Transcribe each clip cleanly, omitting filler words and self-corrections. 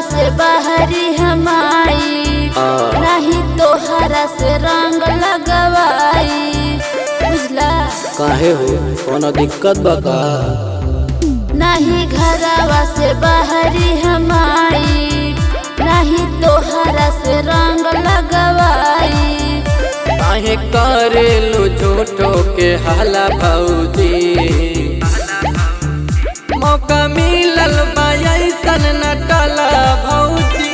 से बाहरी हम आई, नहीं तोहरा से रंग लगवाई। बुझला काहे हो कोनो दिक्कत बका? नहीं घरवा से बाहरी हम आई, नहीं तोहरा से रंग लगवाई। काहे करेलू झूठो के हाला भौजी? मौका मिलल बा ऐसन न टला भौजी,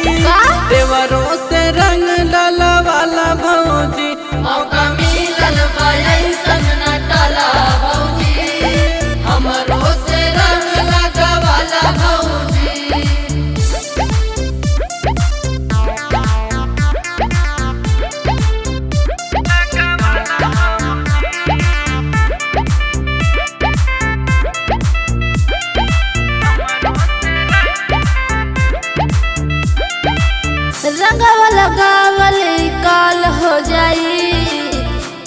देवरों से रंग डाला वाला भौजी। मौका मिलल बा ऐसन न टला भौजी, हमरो से रंग लगा वाला भौजी। रंगवा लगावल काल हो जाई,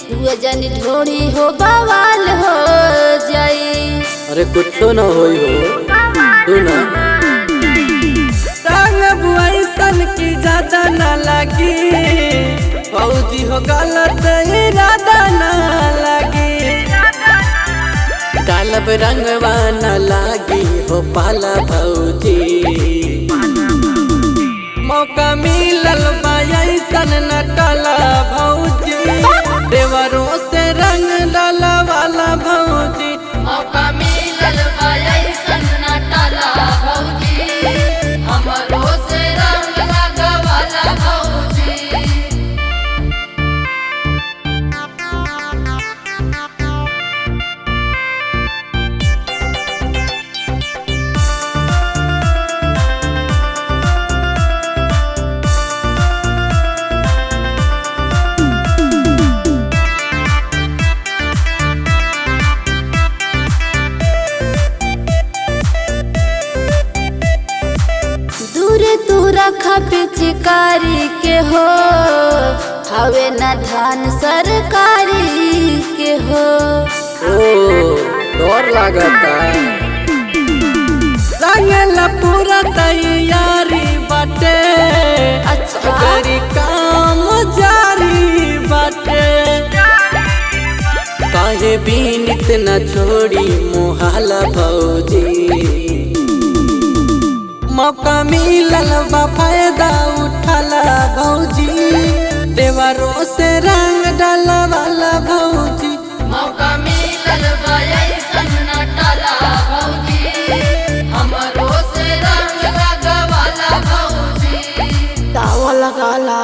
तू जनी ढोड़ी हो बवाल हो जाई। अरे कुछ न होई हो तू ना रंग बुआईसन की ज्यादा न लगी भौजी हो, गलत इरादा न लगी। डालब रंगवा न लागी हो पाला भौजी, मौका मिलल बा ऐसन न टला भौजी, देवरों से रंग डाला वाला भौजी। मौका मिलल बा ऐसन न टला भौजी, हमरो से रंग लगा वाला भौजी। पिचकारी के हो हवे न धान सरकारी के हो। ओ डर लागता रंगला पूरा तैयारी बाटे, अच्छा गरी काम जारी बाटे। काहे बीनित न छोड़ी मोहाला भौजी, मौका मिलल बा फायदा उठाला भौजी, देवरों से रंग डाला वाला भौजी। मौका मिलल बा ऐसन न टला भौजी, हमरो से रंग लगा वाला भौजी। दावा लगाला।